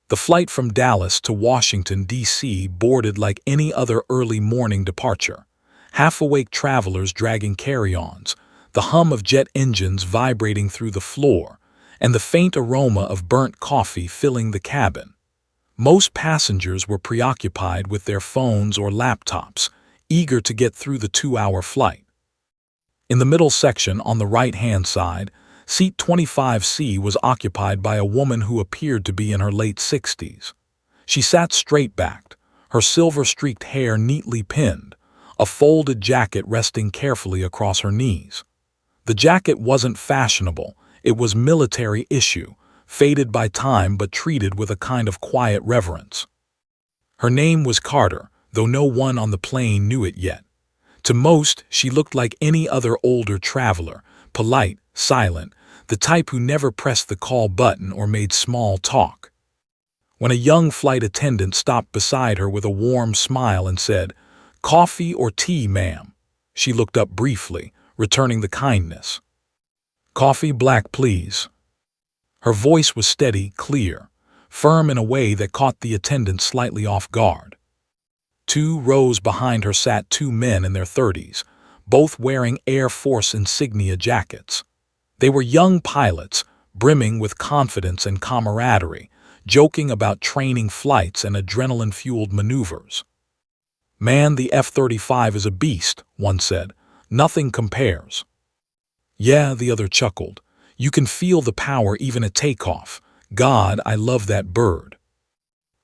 The flight from Dallas to Washington, D.C. boarded like any other early morning departure. Half-awake travelers dragging carry-ons, the hum of jet engines vibrating through the floor, and the faint aroma of burnt coffee filling the cabin. Most passengers were preoccupied with their phones or laptops, eager to get through the 2-hour flight. In the middle section on the right-hand side, seat 25C was occupied by a woman who appeared to be in her late 60s. She sat straight-backed, her silver-streaked hair neatly pinned, a folded jacket resting carefully across her knees. The jacket wasn't fashionable, it was military issue, faded by time but treated with a kind of quiet reverence. Her name was Carter, though no one on the plane knew it yet. To most, she looked like any other older traveler, polite, silent, the type who never pressed the call button or made small talk. When a young flight attendant stopped beside her with a warm smile and said, "Coffee or tea, ma'am?" she looked up briefly, returning the kindness. "Coffee black, please." Her voice was steady, clear, firm in a way that caught the attendant slightly off guard. 2 rows behind her sat 2 men in their 30s, both wearing Air Force insignia jackets. They were young pilots, brimming with confidence and camaraderie, joking about training flights and adrenaline-fueled maneuvers. "Man, the F-35 is a beast," one said. "Nothing compares." "Yeah," the other chuckled. "You can feel the power even at takeoff. God, I love that bird."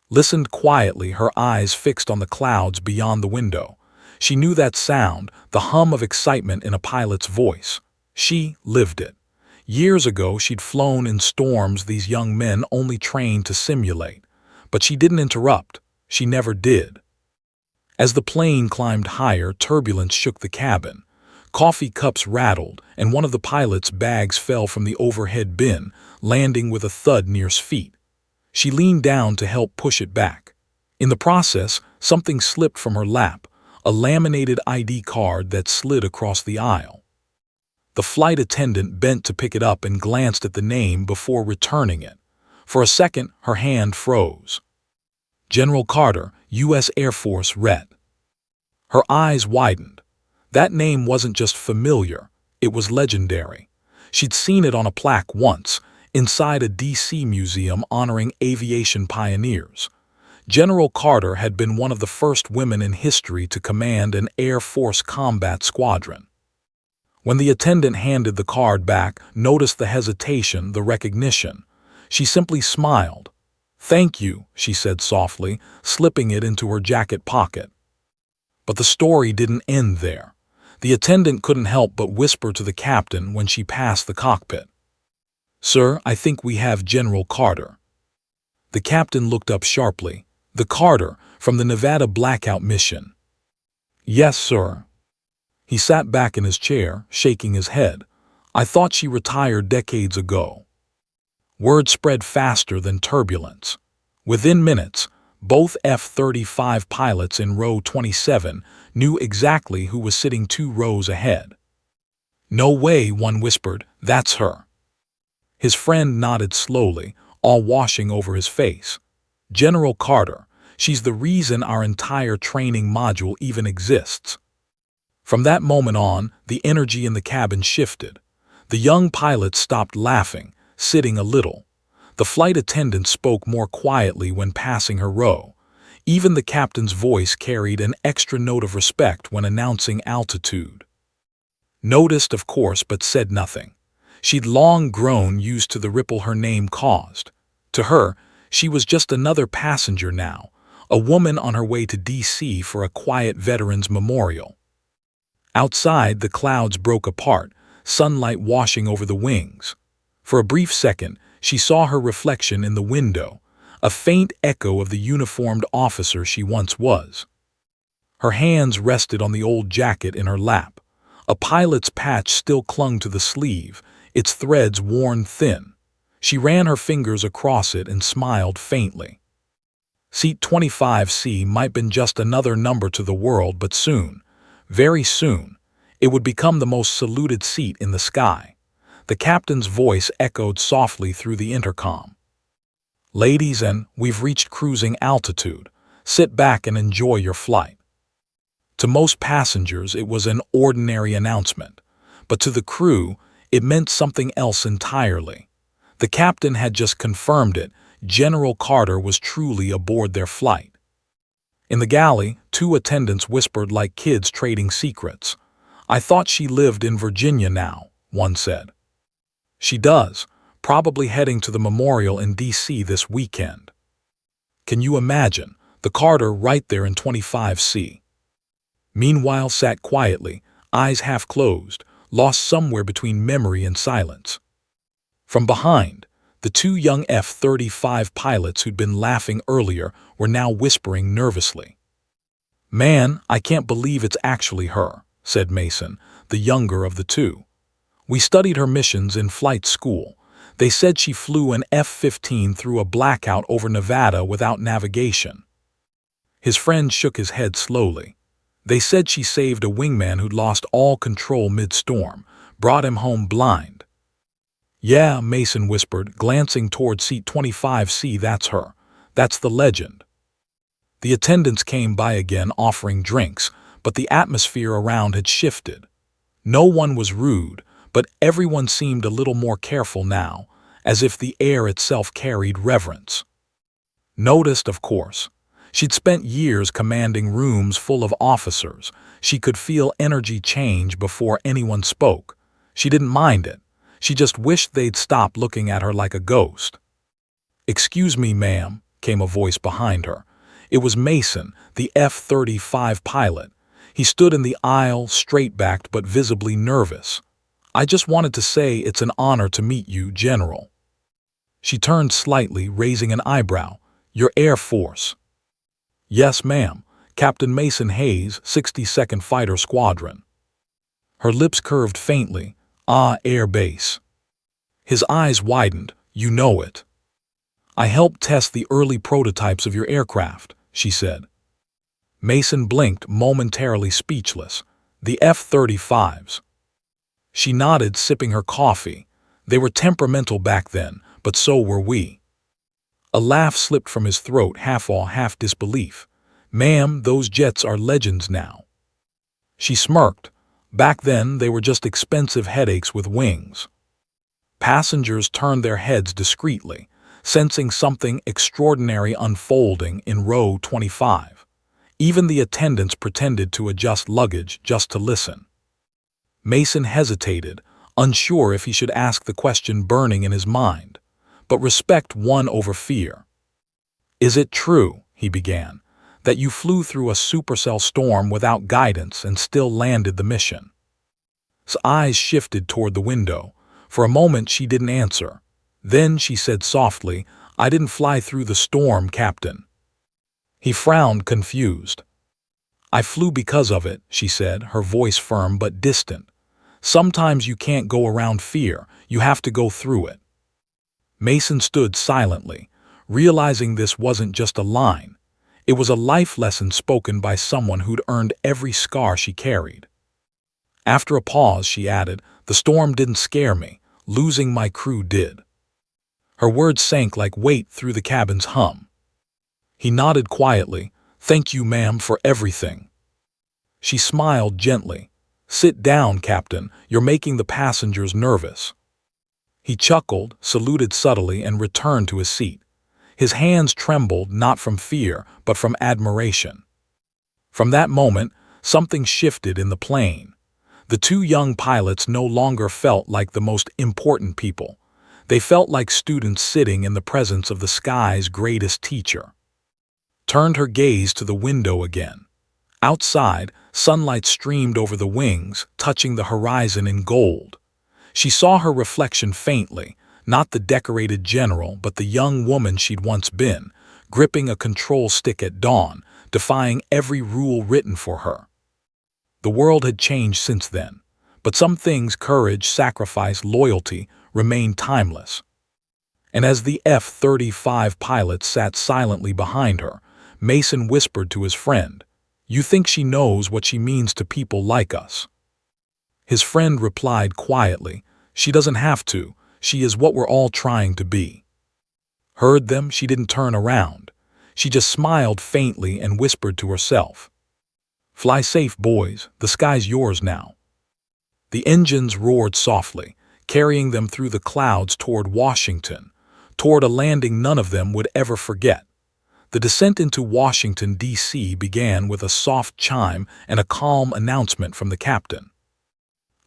Listened quietly, her eyes fixed on the clouds beyond the window. She knew that sound, the hum of excitement in a pilot's voice. She lived it. Years ago, she'd flown in storms these young men only trained to simulate. But she didn't interrupt. She never did. As the plane climbed higher, turbulence shook the cabin. Coffee cups rattled, and one of the pilot's bags fell from the overhead bin, landing with a thud near his feet. She leaned down to help push it back. In the process, something slipped from her lap, a laminated ID card that slid across the aisle. The flight attendant bent to pick it up and glanced at the name before returning it. For a second, her hand froze. "General Carter, U.S. Air Force Ret." Her eyes widened. That name wasn't just familiar, it was legendary. She'd seen it on a plaque once, inside a D.C. museum honoring aviation pioneers. General Carter had been one of the first women in history to command an Air Force combat squadron. When the attendant handed the card back, noticed the hesitation, the recognition. She simply smiled. "Thank you," she said softly, slipping it into her jacket pocket. But the story didn't end there. The attendant couldn't help but whisper to the captain when she passed the cockpit. "Sir, I think we have General Carter." The captain looked up sharply. "The Carter, from the Nevada blackout mission." "Yes, sir." He sat back in his chair, shaking his head. "I thought she retired decades ago." Word spread faster than turbulence. Within minutes, both F-35 pilots in row 27 knew exactly who was sitting 2 rows ahead. "No way," one whispered. "That's her." His friend nodded slowly, all washing over his face. "General Carter. She's the reason our entire training module even exists." From that moment on, the energy in the cabin shifted. The young pilot stopped laughing, sitting a little. The flight attendant spoke more quietly when passing her row. Even the captain's voice carried an extra note of respect when announcing altitude. Noticed, of course, but said nothing. She'd long grown used to the ripple her name caused. To her, she was just another passenger now, a woman on her way to D.C. for a quiet veterans memorial. Outside, the clouds broke apart, sunlight washing over the wings. For a brief second, she saw her reflection in the window, a faint echo of the uniformed officer she once was. Her hands rested on the old jacket in her lap. A pilot's patch still clung to the sleeve, its threads worn thin. She ran her fingers across it and smiled faintly. Seat 25C might have been just another number to the world, but soon, very soon, it would become the most saluted seat in the sky. The captain's voice echoed softly through the intercom. Ladies, and we've reached cruising altitude. Sit back and enjoy your flight." To most passengers, it was an ordinary announcement, but to the crew, it meant something else entirely. The captain had just confirmed it. General Carter was truly aboard their flight. In the galley, two attendants whispered like kids trading secrets. "I thought she lived in Virginia now," one said. "She does, probably heading to the memorial in D.C. this weekend." Can you imagine? The Carter right there in 25C. Meanwhile sat quietly, eyes half closed, lost somewhere between memory and silence. From behind, the two young F-35 pilots who'd been laughing earlier were now whispering nervously. "Man, I can't believe it's actually her," said Mason, the younger of the two. "We studied her missions in flight school. They said she flew an F-15 through a blackout over Nevada without navigation." His friend shook his head slowly. "They said she saved a wingman who'd lost all control mid-storm, brought him home blind." "Yeah," Mason whispered, glancing toward seat 25C, "that's her. That's the legend." The attendants came by again offering drinks, but the atmosphere around had shifted. No one was rude, but everyone seemed a little more careful now, as if the air itself carried reverence. Noticed, of course. She'd spent years commanding rooms full of officers. She could feel energy change before anyone spoke. She didn't mind it. She just wished they'd stop looking at her like a ghost. "Excuse me, ma'am," came a voice behind her. It was Mason, the F-35 pilot. He stood in the aisle, straight-backed but visibly nervous. "I just wanted to say it's an honor to meet you, General." She turned slightly, raising an eyebrow. "Your Air Force?" "Yes, ma'am. Captain Mason Hayes, 62nd Fighter Squadron." Her lips curved faintly. "Ah, Air Base." His eyes widened. "You know it." "I helped test the early prototypes of your aircraft," she said. Mason blinked, momentarily speechless. "The F-35s." She nodded, sipping her coffee. "They were temperamental back then, but so were we." A laugh slipped from his throat, half awe, half disbelief. "Ma'am, those jets are legends now." She smirked. "Back then, they were just expensive headaches with wings." Passengers turned their heads discreetly, sensing something extraordinary unfolding in row 25. Even the attendants pretended to adjust luggage just to listen. Mason hesitated, unsure if he should ask the question burning in his mind. But respect won over fear. "Is it true," he began, "that you flew through a supercell storm without guidance and still landed the mission?" His eyes shifted toward the window. For a moment she didn't answer. Then she said softly, "I didn't fly through the storm, Captain." He frowned, confused. "I flew because of it," she said, her voice firm but distant. "Sometimes you can't go around fear, you have to go through it." Mason stood silently, realizing this wasn't just a line. It was a life lesson spoken by someone who'd earned every scar she carried. After a pause, she added, "The storm didn't scare me. Losing my crew did." Her words sank like weight through the cabin's hum. He nodded quietly. "Thank you, ma'am, for everything." She smiled gently. "Sit down, Captain. You're making the passengers nervous." He chuckled, saluted subtly, and returned to his seat. His hands trembled not from fear, but from admiration. From that moment, something shifted in the plane. The two young pilots no longer felt like the most important people. They felt like students sitting in the presence of the sky's greatest teacher. Turned her gaze to the window again. Outside, sunlight streamed over the wings, touching the horizon in gold. She saw her reflection faintly, not the decorated general, but the young woman she'd once been, gripping a control stick at dawn, defying every rule written for her. The world had changed since then, but some things, courage, sacrifice, loyalty, remained timeless. And as the F-35 pilot sat silently behind her, Mason whispered to his friend, "You think she knows what she means to people like us?" His friend replied quietly, "She doesn't have to. She is what we're all trying to be." Heard them, she didn't turn around. She just smiled faintly and whispered to herself, "Fly safe, boys, the sky's yours now." The engines roared softly, carrying them through the clouds toward Washington, toward a landing none of them would ever forget. The descent into Washington, D.C. began with a soft chime and a calm announcement from the captain.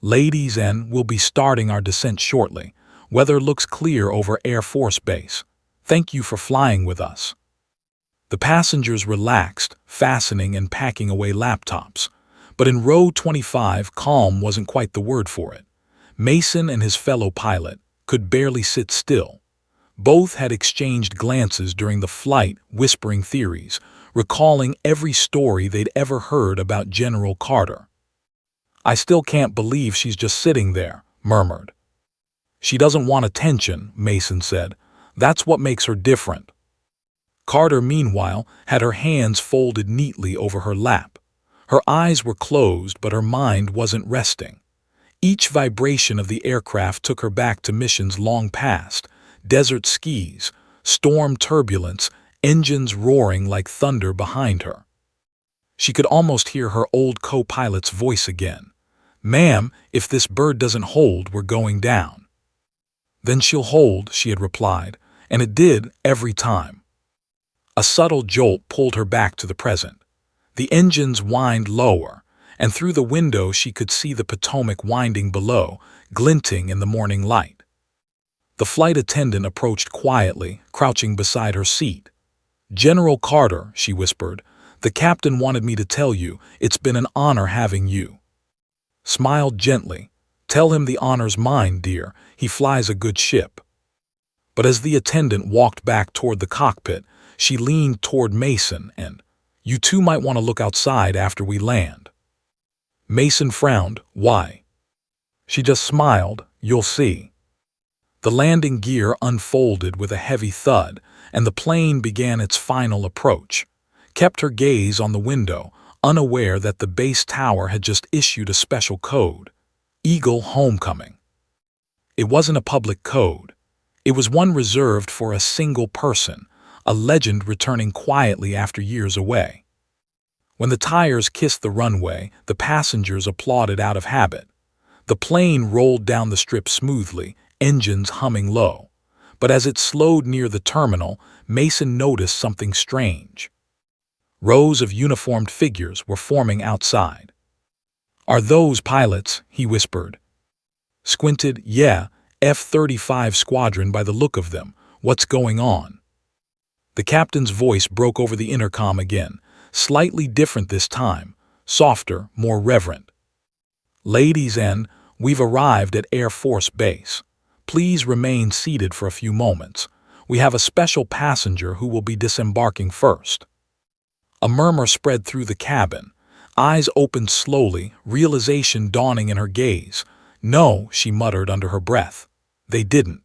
"Ladies and we'll be starting our descent shortly. Weather looks clear over Air Force Base. Thank you for flying with us." The passengers relaxed, fastening and packing away laptops. But in row 25, calm wasn't quite the word for it. Mason and his fellow pilot could barely sit still. Both had exchanged glances during the flight, whispering theories, recalling every story they'd ever heard about General Carter. "I still can't believe she's just sitting there," murmured. "She doesn't want attention," Mason said. "That's what makes her different." Carter, meanwhile, had her hands folded neatly over her lap. Her eyes were closed, but her mind wasn't resting. Each vibration of the aircraft took her back to missions long past, desert skis, storm turbulence, engines roaring like thunder behind her. She could almost hear her old co-pilot's voice again. "Ma'am, if this bird doesn't hold, we're going down." "Then she'll hold," she had replied, and it did every time. A subtle jolt pulled her back to the present. The engines whined lower, and through the window she could see the Potomac winding below, glinting in the morning light. The flight attendant approached quietly, crouching beside her seat. "General Carter," she whispered, "the captain wanted me to tell you it's been an honor having you." Smiled gently. "Tell him the honor's mine, dear. He flies a good ship." But as the attendant walked back toward the cockpit, she leaned toward Mason and, "You two might want to look outside after we land." Mason frowned. "Why?" She just smiled. "You'll see." The landing gear unfolded with a heavy thud, and the plane began its final approach. Kept her gaze on the window, unaware that the base tower had just issued a special code. Eagle Homecoming. It wasn't a public code. It was one reserved for a single person, a legend returning quietly after years away. When the tires kissed the runway, the passengers applauded out of habit. The plane rolled down the strip smoothly, engines humming low. But as it slowed near the terminal, Mason noticed something strange. Rows of uniformed figures were forming outside. "Are those pilots?" he whispered. Squinted. "Yeah, F-35 squadron by the look of them. What's going on?" The captain's voice broke over the intercom again, slightly different this time, softer, more reverent. "Ladies and we've arrived at Air Force Base. Please remain seated for a few moments. We have a special passenger who will be disembarking first." A murmur spread through the cabin. Eyes opened slowly, realization dawning in her gaze. "No," she muttered under her breath. "They didn't."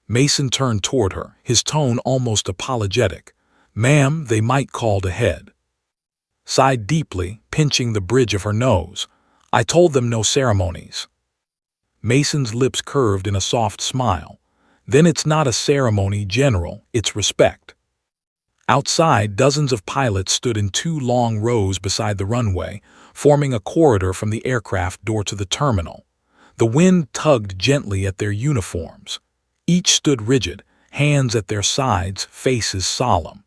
Mason turned toward her, his tone almost apologetic. "Ma'am, they might called ahead." Sighed deeply, pinching the bridge of her nose. "I told them no ceremonies." Mason's lips curved in a soft smile. "Then it's not a ceremony, General, it's respect." Outside, dozens of pilots stood in two long rows beside the runway, forming a corridor from the aircraft door to the terminal. The wind tugged gently at their uniforms. Each stood rigid, hands at their sides, faces solemn.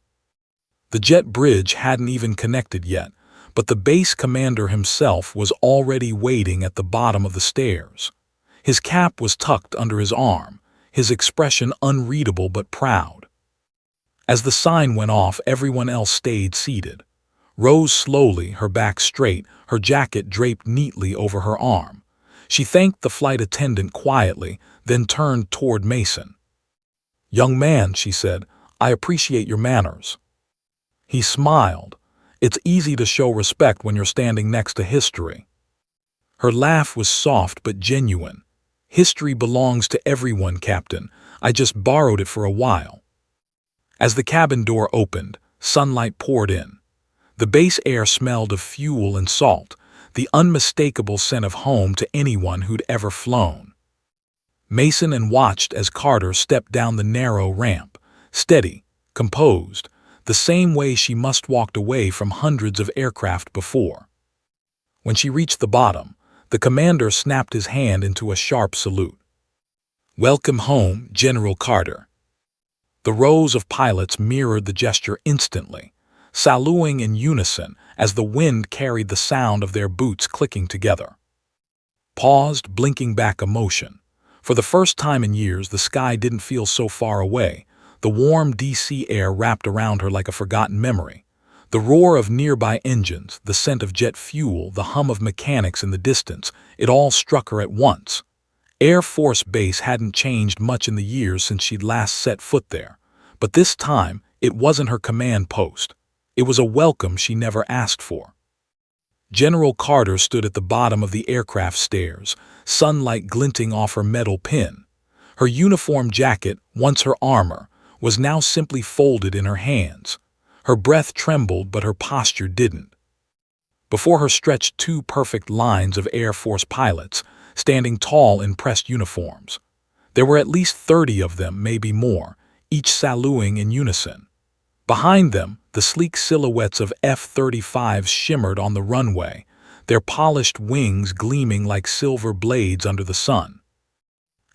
The jet bridge hadn't even connected yet, but the base commander himself was already waiting at the bottom of the stairs. His cap was tucked under his arm, his expression unreadable but proud. As the sign went off, everyone else stayed seated. Rose slowly, her back straight, her jacket draped neatly over her arm. She thanked the flight attendant quietly, then turned toward Mason. "Young man," she said, "I appreciate your manners." He smiled. "It's easy to show respect when you're standing next to history." Her laugh was soft but genuine. "History belongs to everyone, Captain. I just borrowed it for a while." As the cabin door opened, sunlight poured in. The base air smelled of fuel and salt, the unmistakable scent of home to anyone who'd ever flown. Mason watched as Carter stepped down the narrow ramp, steady, composed, the same way she must walked away from hundreds of aircraft before. When she reached the bottom, the commander snapped his hand into a sharp salute. "Welcome home, General Carter." The rows of pilots mirrored the gesture instantly, saluting in unison as the wind carried the sound of their boots clicking together. Paused, blinking back emotion. For the first time in years, the sky didn't feel so far away. The warm DC air wrapped around her like a forgotten memory. The roar of nearby engines, the scent of jet fuel, the hum of mechanics in the distance, it all struck her at once. Air Force Base hadn't changed much in the years since she'd last set foot there. But this time, it wasn't her command post. It was a welcome she never asked for. General Carter stood at the bottom of the aircraft stairs, sunlight glinting off her metal pin. Her uniform jacket, once her armor, was now simply folded in her hands. Her breath trembled, but her posture didn't. Before her stretched two perfect lines of Air Force pilots, standing tall in pressed uniforms. There were at least 30 of them, maybe more, each saluting in unison. Behind them, the sleek silhouettes of F-35s shimmered on the runway, their polished wings gleaming like silver blades under the sun.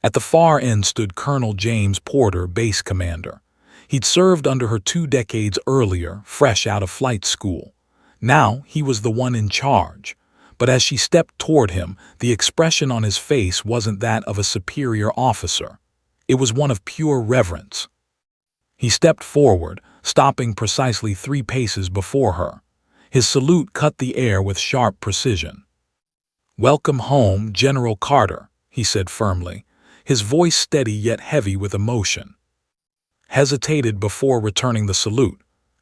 At the far end stood Colonel James Porter, base commander. He'd served under her 2 decades earlier, fresh out of flight school. Now he was the one in charge. But as she stepped toward him, the expression on his face wasn't that of a superior officer. It was one of pure reverence. He stepped forward, stopping precisely 3 paces before her. His salute cut the air with sharp precision. "Welcome home, General Carter," he said firmly, his voice steady yet heavy with emotion. Hesitated before returning the salute.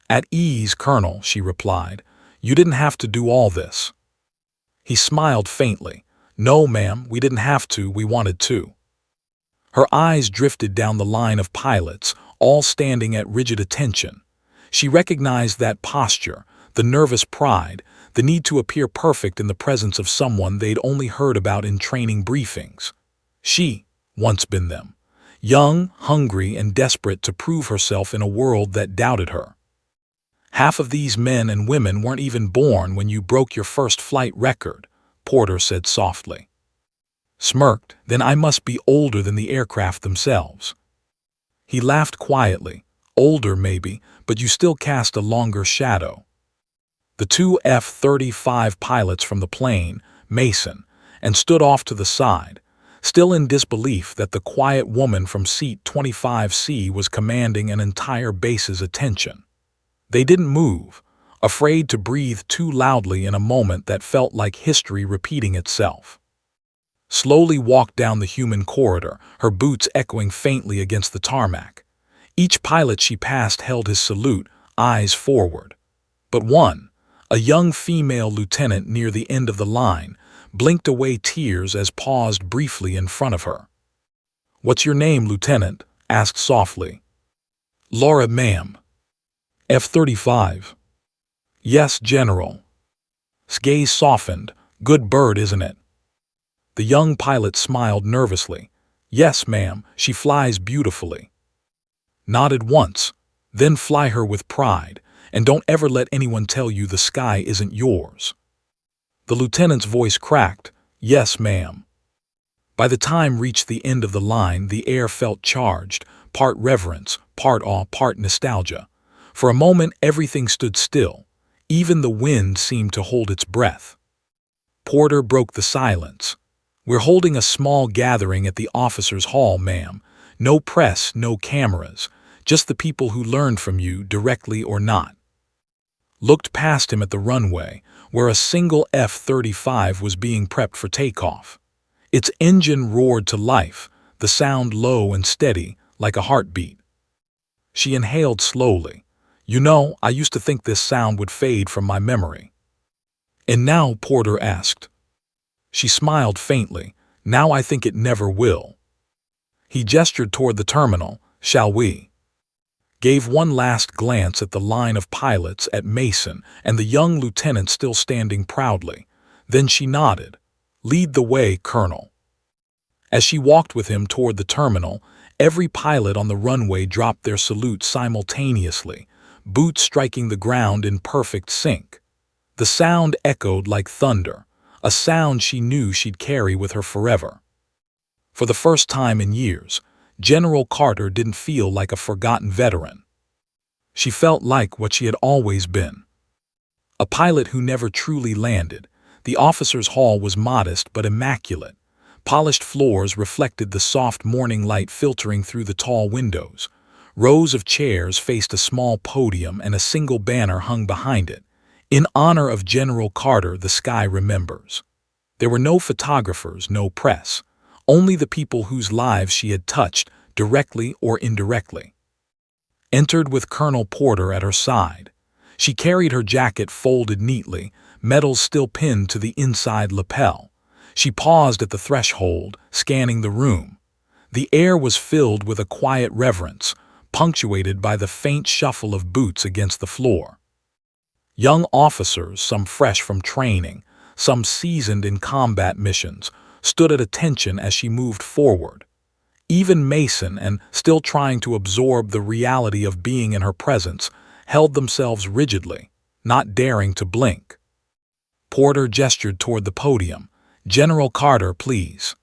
"At ease, Colonel," she replied. "You didn't have to do all this." He smiled faintly. "No, ma'am, we didn't have to, we wanted to." Her eyes drifted down the line of pilots, all standing at rigid attention. She recognized that posture, the nervous pride, the need to appear perfect in the presence of someone they'd only heard about in training briefings. She, once been them. Young, hungry, and desperate to prove herself in a world that doubted her. "Half of these men and women weren't even born when you broke your first flight record," Porter said softly. Smirked. "Then I must be older than the aircraft themselves." He laughed quietly. "Older, maybe, but you still cast a longer shadow." The 2 F-35 pilots from the plane, Mason, and stood off to the side, still in disbelief that the quiet woman from seat 25C was commanding an entire base's attention. They didn't move, afraid to breathe too loudly in a moment that felt like history repeating itself. Slowly walked down the human corridor, her boots echoing faintly against the tarmac. Each pilot she passed held his salute, eyes forward. But one, a young female lieutenant near the end of the line, blinked away tears as paused briefly in front of her. "What's your name, Lieutenant?" asked softly. "Laura, ma'am." "F-35. "Yes, General." Gaze softened. "Good bird, isn't it?" The young pilot smiled nervously. "Yes, ma'am, she flies beautifully." Nodded once. "Then fly her with pride, and don't ever let anyone tell you the sky isn't yours." The lieutenant's voice cracked. "Yes, ma'am." By the time reached the end of the line, the air felt charged, part reverence, part awe, part nostalgia. For a moment, everything stood still. Even the wind seemed to hold its breath. Porter broke the silence. "We're holding a small gathering at the officers' hall, ma'am. No press, no cameras. Just the people who learned from you, directly or not." Looked past him at the runway, where a single F-35 was being prepped for takeoff. Its engine roared to life, the sound low and steady, like a heartbeat. She inhaled slowly. "You know, I used to think this sound would fade from my memory." "And now?" Porter asked. She smiled faintly. "Now I think it never will." He gestured toward the terminal. "Shall we?" Gave one last glance at the line of pilots, at Mason, and the young lieutenant still standing proudly. Then she nodded. "Lead the way, Colonel." As she walked with him toward the terminal, Every pilot on the runway dropped their salute simultaneously, boots striking the ground in perfect sync. The sound echoed like thunder, a sound she knew she'd carry with her forever. For the first time in years, General Carter didn't feel like a forgotten veteran. She felt like what she had always been. A pilot who never truly landed. The officers' hall was modest but immaculate. Polished floors reflected the soft morning light filtering through the tall windows. Rows of chairs faced a small podium and a single banner hung behind it. In honor of General Carter, the sky remembers. There were no photographers, no press. Only the people whose lives she had touched, directly or indirectly. Entered with Colonel Porter at her side. She carried her jacket folded neatly, medals still pinned to the inside lapel. She paused at the threshold, scanning the room. The air was filled with a quiet reverence, punctuated by the faint shuffle of boots against the floor. Young officers, some fresh from training, some seasoned in combat missions, stood at attention as she moved forward. Even Mason, and still trying to absorb the reality of being in her presence, held themselves rigidly, not daring to blink. Porter gestured toward the podium. "General Carter, please."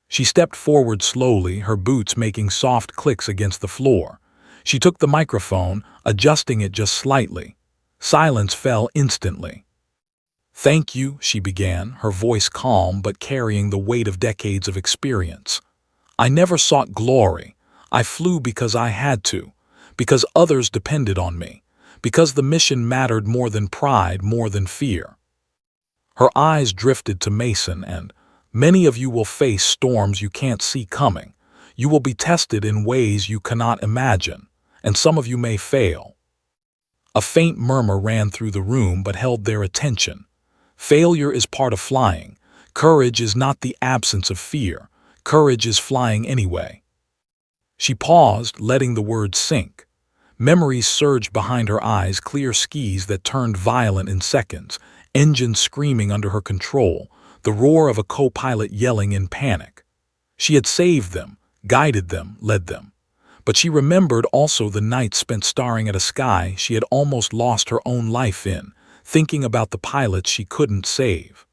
She stepped forward slowly, her boots making soft clicks against the floor. She took the microphone, adjusting it just slightly. Silence fell instantly. "Thank you," she began, her voice calm but carrying the weight of decades of experience. "I never sought glory. I flew because I had to, because others depended on me, because the mission mattered more than pride, more than fear." Her eyes drifted to Mason, and many of you will face storms you can't see coming. You will be tested in ways you cannot imagine, and some of you may fail. A faint murmur ran through the room but held their attention. Failure is part of flying. Courage is not the absence of fear. Courage is flying anyway. She paused, letting the words sink. Memories surged behind her eyes, clear skis that turned violent in seconds, engines screaming under her control, the roar of a co-pilot yelling in panic. She had saved them, guided them, led them. But she remembered also the nights spent staring at a sky she had almost lost her own life in, thinking about the pilots she couldn't save.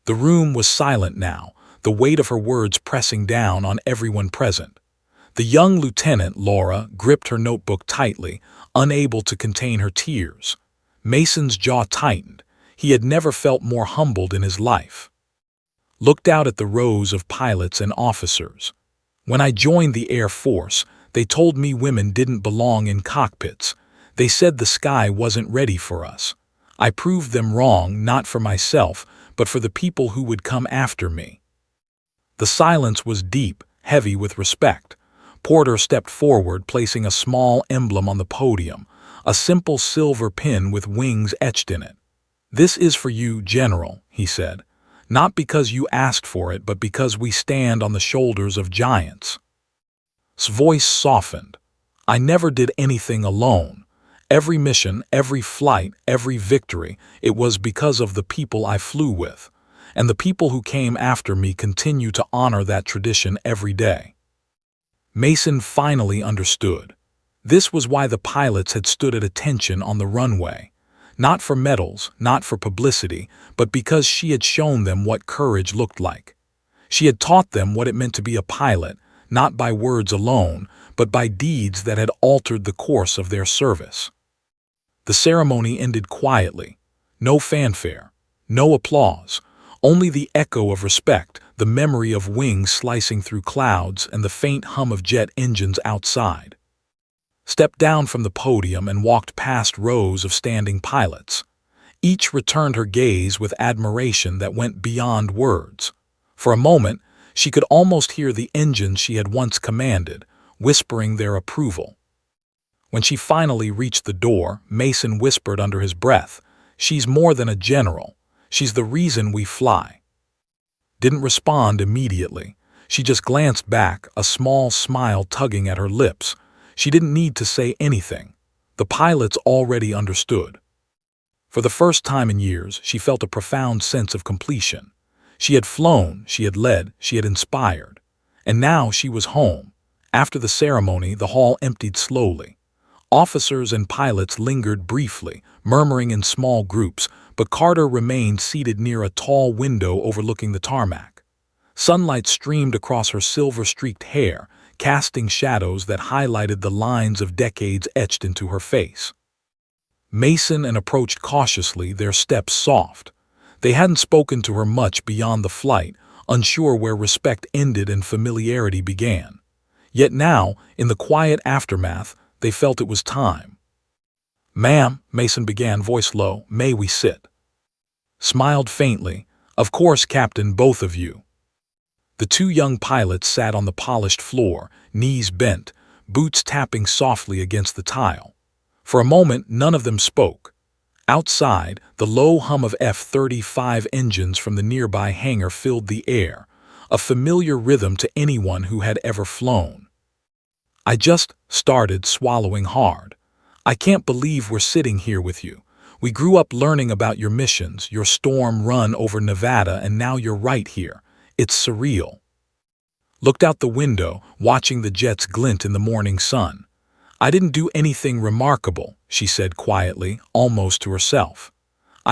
The room was silent now, the weight of her words pressing down on everyone present. The young lieutenant, Laura, gripped her notebook tightly, unable to contain her tears. Mason's jaw tightened. He had never felt more humbled in his life. Looked out at the rows of pilots and officers. "When I joined the Air Force, they told me women didn't belong in cockpits. They said the sky wasn't ready for us. I proved them wrong, not for myself, but for the people who would come after me." The silence was deep, heavy with respect. Porter stepped forward, placing a small emblem on the podium, a simple silver pin with wings etched in it. "This is for you, General," he said. "Not because you asked for it, but because we stand on the shoulders of giants." His voice softened. "I never did anything alone. Every mission, every flight, every victory, it was because of the people I flew with. And the people who came after me continue to honor that tradition every day." Mason finally understood. This was why the pilots had stood at attention on the runway. Not for medals, not for publicity, but because she had shown them what courage looked like. She had taught them what it meant to be a pilot, not by words alone, but by deeds that had altered the course of their service. The ceremony ended quietly. No fanfare, no applause, only the echo of respect, the memory of wings slicing through clouds, and the faint hum of jet engines outside. Stepped down from the podium and walked past rows of standing pilots. Each returned her gaze with admiration that went beyond words. For a moment, she could almost hear the engines she had once commanded, whispering their approval. When she finally reached the door, Mason whispered under his breath, "She's more than a general. She's the reason we fly." Didn't respond immediately. She just glanced back, a small smile tugging at her lips. She didn't need to say anything. The pilots already understood. For the first time in years, she felt a profound sense of completion. She had flown, she had led, she had inspired. And now she was home, After the ceremony, the hall emptied slowly. Officers and pilots lingered briefly, murmuring in small groups, but Carter remained seated near a tall window overlooking the tarmac. Sunlight streamed across her silver-streaked hair, casting shadows that highlighted the lines of decades etched into her face. Mason and approached cautiously, their steps soft. They hadn't spoken to her much beyond the flight, unsure where respect ended and familiarity began. Yet now, in the quiet aftermath, they felt it was time. "Ma'am," Mason began, voice low, "may we sit?" Smiled faintly, "Of course, Captain, both of you." The two young pilots sat on the polished floor, knees bent, boots tapping softly against the tile. For a moment, none of them spoke. Outside, the low hum of F-35 engines from the nearby hangar filled the air, a familiar rhythm to anyone who had ever flown. I just started, swallowing hard. "I can't believe we're sitting here with you. We grew up learning about your missions, your storm run over Nevada, and now you're right here. It's surreal." Looked out the window, watching the jets glint in the morning sun. "I didn't do anything remarkable," she said quietly, almost to herself.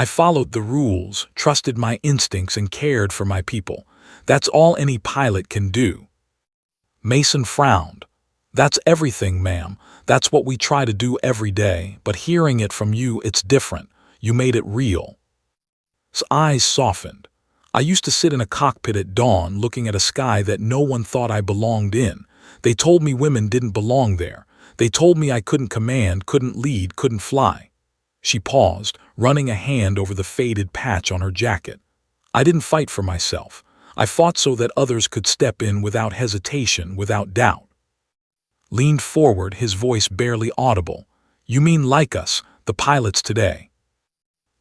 "I followed the rules, trusted my instincts, and cared for my people. That's all any pilot can do." Mason frowned. "That's everything, ma'am. That's what we try to do every day, but hearing it from you, it's different. You made it real." His eyes softened. "I used to sit in a cockpit at dawn, looking at a sky that no one thought I belonged in. They told me women didn't belong there. They told me I couldn't command, couldn't lead, couldn't fly." She paused, running a hand over the faded patch on her jacket. "I didn't fight for myself. I fought so that others could step in without hesitation, without doubt." Leaned forward, his voice barely audible. "You mean like us, the pilots today?"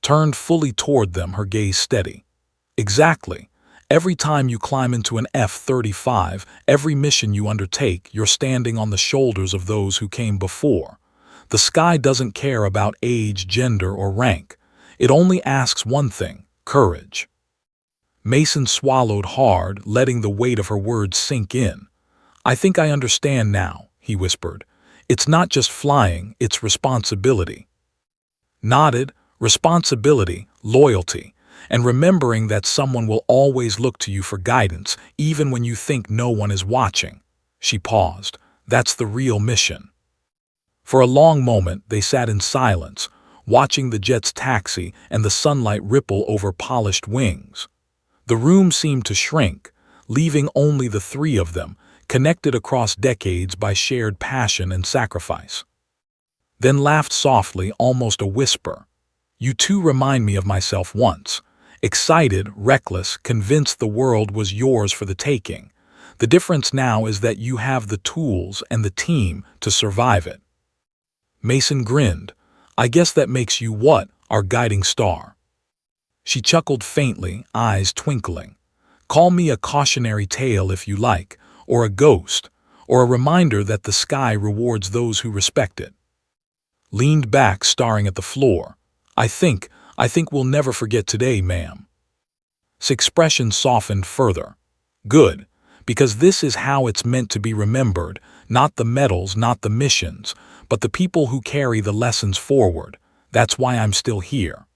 Turned fully toward them, her gaze steady. "Exactly. Every time you climb into an F-35, every mission you undertake, you're standing on the shoulders of those who came before. The sky doesn't care about age, gender, or rank. It only asks one thing: courage." Mason swallowed hard, letting the weight of her words sink in. "I think I understand now," he whispered. "It's not just flying, it's responsibility." Nodded. "Responsibility, loyalty, and remembering that someone will always look to you for guidance, even when you think no one is watching." She paused. "That's the real mission." For a long moment, they sat in silence, watching the jets taxi and the sunlight ripple over polished wings. The room seemed to shrink, leaving only the three of them, connected across decades by shared passion and sacrifice. Then laughed softly, almost a whisper. "You two remind me of myself once. Excited, reckless, convinced the world was yours for the taking. The difference now is that you have the tools and the team to survive it." Mason grinned. "I guess that makes you what? Our guiding star." She chuckled faintly, eyes twinkling. "Call me a cautionary tale if you like, or a ghost, or a reminder that the sky rewards those who respect it." Leaned back, staring at the floor. I think we'll never forget today, ma'am." His expression softened further. "Good, because this is how it's meant to be remembered, not the medals, not the missions, but the people who carry the lessons forward. That's why I'm still here."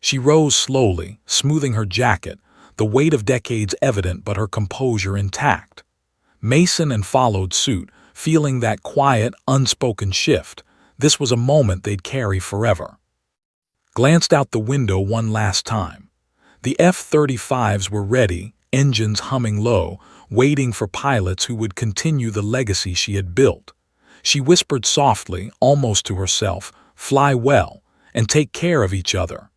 She rose slowly, smoothing her jacket, the weight of decades evident but her composure intact. Mason and followed suit, feeling that quiet, unspoken shift. This was a moment they'd carry forever. Glanced out the window one last time. The F-35s were ready, engines humming low, waiting for pilots who would continue the legacy she had built. She whispered softly, almost to herself, "Fly well, and take care of each other."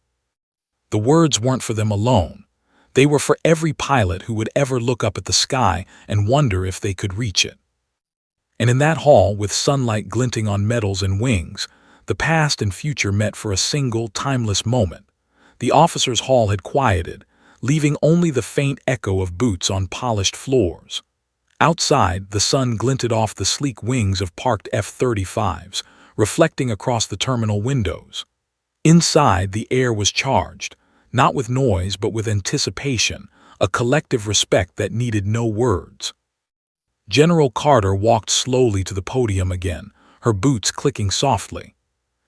The words weren't for them alone. They were for every pilot who would ever look up at the sky and wonder if they could reach it. And in that hall, with sunlight glinting on medals and wings, the past and future met for a single, timeless moment. The officers' hall had quieted, leaving only the faint echo of boots on polished floors. Outside, the sun glinted off the sleek wings of parked F-35s, reflecting across the terminal windows. Inside, the air was charged, not with noise but with anticipation, a collective respect that needed no words. General Carter walked slowly to the podium again, her boots clicking softly.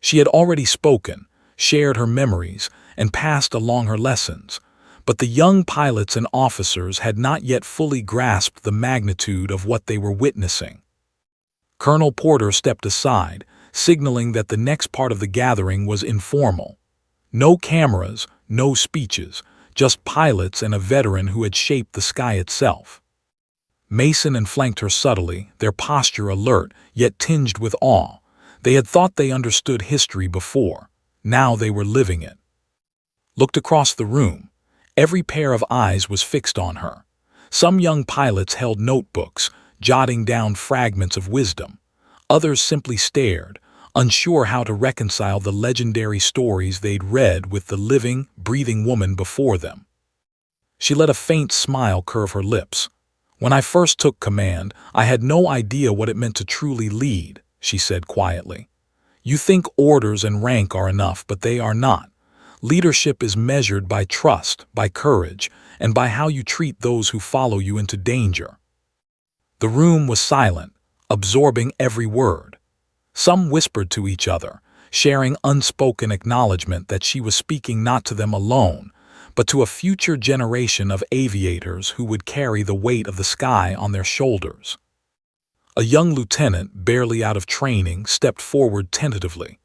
She had already spoken, shared her memories, and passed along her lessons, but the young pilots and officers had not yet fully grasped the magnitude of what they were witnessing. Colonel Porter stepped aside, signaling that the next part of the gathering was informal. No cameras, no speeches, just pilots and a veteran who had shaped the sky itself. Mason and flanked her subtly, their posture alert, yet tinged with awe. They had thought they understood history before. Now they were living it. Looked across the room. Every pair of eyes was fixed on her. Some young pilots held notebooks, jotting down fragments of wisdom. Others simply stared, unsure how to reconcile the legendary stories they'd read with the living, breathing woman before them. She let a faint smile curve her lips. "When I first took command, I had no idea what it meant to truly lead," she said quietly. "You think orders and rank are enough, but they are not. Leadership is measured by trust, by courage, and by how you treat those who follow you into danger." The room was silent, absorbing every word. Some whispered to each other, sharing unspoken acknowledgement that she was speaking not to them alone, but to a future generation of aviators who would carry the weight of the sky on their shoulders. A young lieutenant, barely out of training, stepped forward tentatively.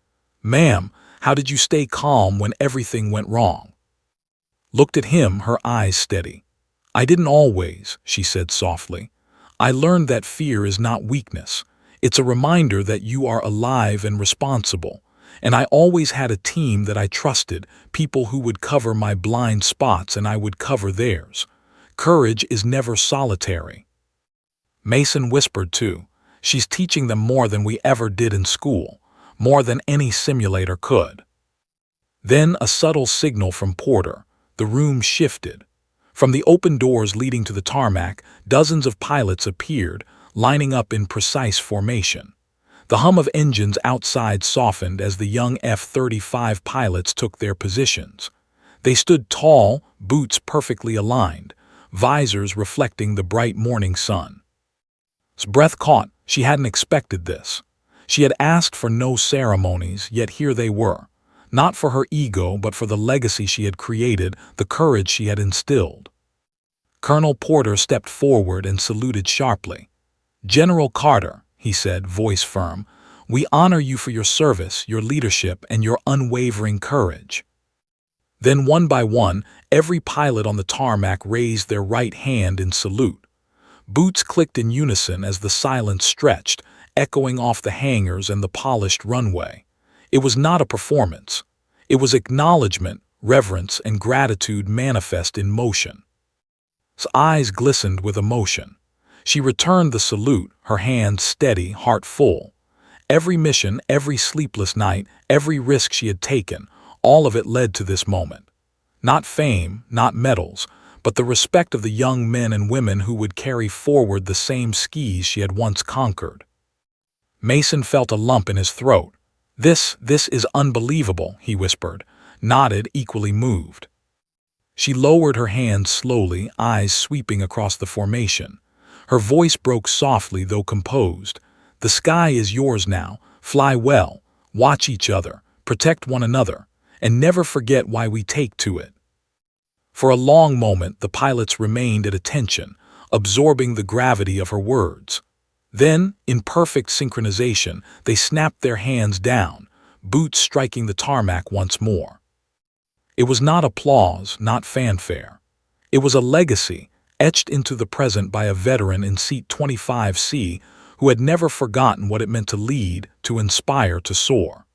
"Ma'am, how did you stay calm when everything went wrong?" Looked at him, her eyes steady. "I didn't always," she said softly. "I learned that fear is not weakness. It's a reminder that you are alive and responsible. And I always had a team that I trusted, people who would cover my blind spots and I would cover theirs. Courage is never solitary." Mason whispered too. "She's teaching them more than we ever did in school, more than any simulator could." Then a subtle signal from Porter. The room shifted. From the open doors leading to the tarmac, dozens of pilots appeared, lining up in precise formation. The hum of engines outside softened as the young F-35 pilots took their positions. They stood tall, boots perfectly aligned, visors reflecting the bright morning sun. His breath caught. She hadn't expected this. She had asked for no ceremonies, yet here they were. Not for her ego, but for the legacy she had created, the courage she had instilled. Colonel Porter stepped forward and saluted sharply. "General Carter," he said, voice firm, "we honor you for your service, your leadership, and your unwavering courage." Then one by one, every pilot on the tarmac raised their right hand in salute. Boots clicked in unison as the silence stretched, echoing off the hangars and the polished runway. It was not a performance. It was acknowledgement, reverence, and gratitude manifest in motion. His eyes glistened with emotion. She returned the salute, her hands steady, heart full. Every mission, every sleepless night, every risk she had taken, all of it led to this moment. Not fame, not medals, but the respect of the young men and women who would carry forward the same skis she had once conquered. Mason felt a lump in his throat. This is unbelievable," he whispered, nodded, equally moved. She lowered her hands slowly, eyes sweeping across the formation. Her voice broke softly, though composed. "The sky is yours now. Fly well, watch each other, protect one another, and never forget why we take to it." For a long moment, the pilots remained at attention, absorbing the gravity of her words. Then, in perfect synchronization, they snapped their hands down, boots striking the tarmac once more. It was not applause, not fanfare. It was a legacy, etched into the present by a veteran in seat 25C who had never forgotten what it meant to lead, to inspire, to soar.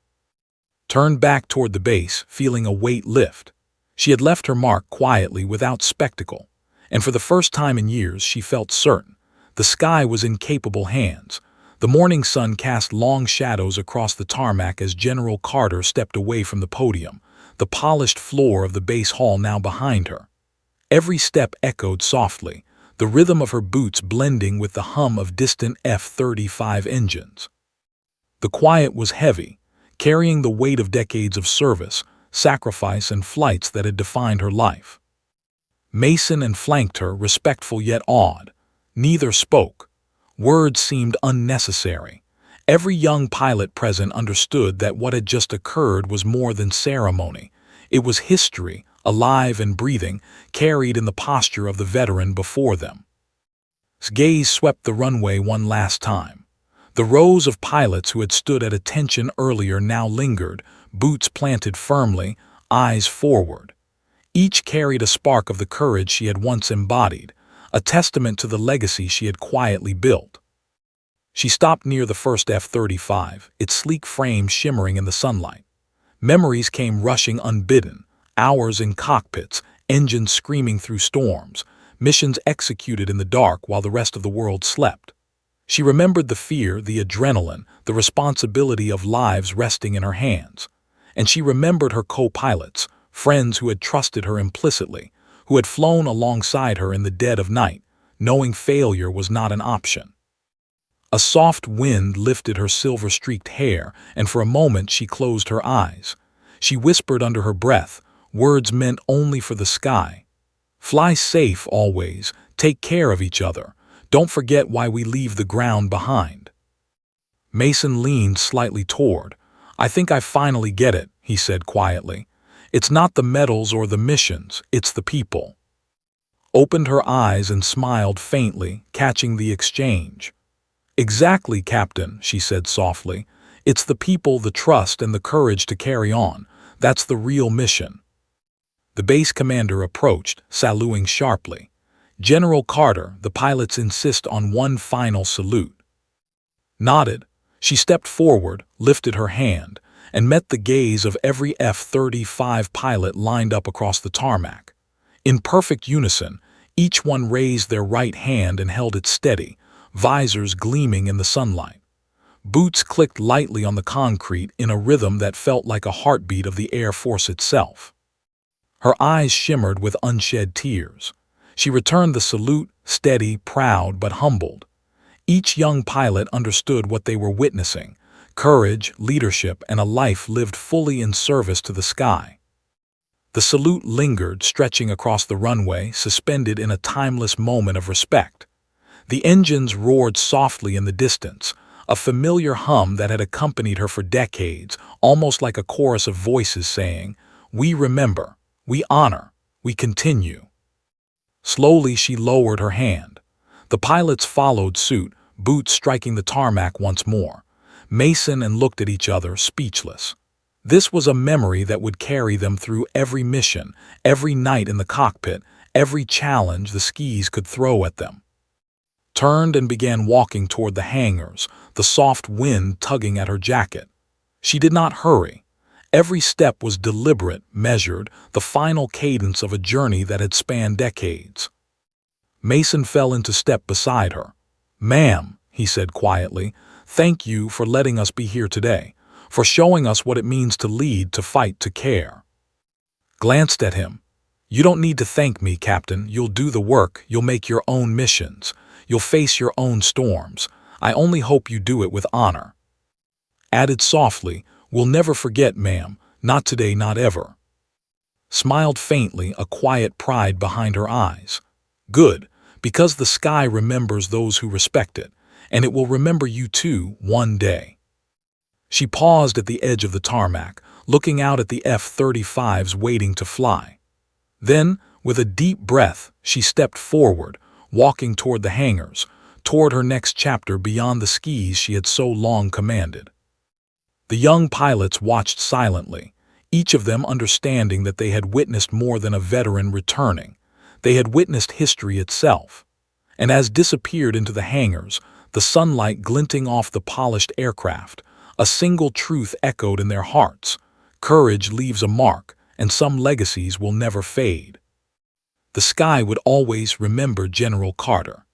Turned back toward the base, feeling a weight lift. She had left her mark quietly, without spectacle, and for the first time in years she felt certain. The sky was in capable hands. The morning sun cast long shadows across the tarmac as General Carter stepped away from the podium, the polished floor of the base hall now behind her. Every step echoed softly, the rhythm of her boots blending with the hum of distant F-35 engines. The quiet was heavy, carrying the weight of decades of service, sacrifice, and flights that had defined her life. Mason and flanked her, respectful yet awed. Neither spoke. Words seemed unnecessary. Every young pilot present understood that what had just occurred was more than ceremony. It was history, alive and breathing, carried in the posture of the veteran before them. His gaze swept the runway one last time. The rows of pilots who had stood at attention earlier now lingered, boots planted firmly, eyes forward. Each carried a spark of the courage she had once embodied, a testament to the legacy she had quietly built. She stopped near the first F-35, its sleek frame shimmering in the sunlight. Memories came rushing unbidden, hours in cockpits, engines screaming through storms, missions executed in the dark while the rest of the world slept. She remembered the fear, the adrenaline, the responsibility of lives resting in her hands. And she remembered her co-pilots, friends who had trusted her implicitly, who had flown alongside her in the dead of night, knowing failure was not an option. A soft wind lifted her silver-streaked hair, and for a moment she closed her eyes. She whispered under her breath, words meant only for the sky. "Fly safe always, take care of each other, don't forget why we leave the ground behind." Mason leaned slightly toward. "I think I finally get it," he said quietly. "It's not the medals or the missions, it's the people." Opened her eyes and smiled faintly, catching the exchange. "Exactly, Captain," she said softly. "It's the people, the trust, and the courage to carry on. That's the real mission." The base commander approached, saluting sharply. "General Carter, the pilots insist on one final salute." Nodded. She stepped forward, lifted her hand, and met the gaze of every F-35 pilot lined up across the tarmac. In perfect unison, each one raised their right hand and held it steady, visors gleaming in the sunlight. Boots clicked lightly on the concrete in a rhythm that felt like a heartbeat of the Air Force itself. Her eyes shimmered with unshed tears. She returned the salute, steady, proud, but humbled. Each young pilot understood what they were witnessing: courage, leadership, and a life lived fully in service to the sky. The salute lingered, stretching across the runway, suspended in a timeless moment of respect. The engines roared softly in the distance, a familiar hum that had accompanied her for decades, almost like a chorus of voices saying, "We remember, we honor, we continue." Slowly she lowered her hand. The pilots followed suit, boots striking the tarmac once more. Mason and looked at each other, speechless. This was a memory that would carry them through every mission, every night in the cockpit, every challenge the skis could throw at them. Turned and began walking toward the hangars, the soft wind tugging at her jacket. She did not hurry. Every step was deliberate, measured, the final cadence of a journey that had spanned decades. Mason fell into step beside her. "Ma'am," he said quietly, "thank you for letting us be here today, for showing us what it means to lead, to fight, to care." Glanced at him. "You don't need to thank me, Captain. You'll do the work, you'll make your own missions, you'll face your own storms. I only hope you do it with honor." Added softly, "We'll never forget, ma'am, not today, not ever." Smiled faintly, a quiet pride behind her eyes. "Good, because the sky remembers those who respect it, and it will remember you too, one day." She paused at the edge of the tarmac, looking out at the F-35s waiting to fly. Then, with a deep breath, she stepped forward, walking toward the hangars, toward her next chapter beyond the skis she had so long commanded. The young pilots watched silently, each of them understanding that they had witnessed more than a veteran returning. They had witnessed history itself. And as disappeared into the hangars, the sunlight glinting off the polished aircraft, a single truth echoed in their hearts: courage leaves a mark, and some legacies will never fade. The sky would always remember General Carter.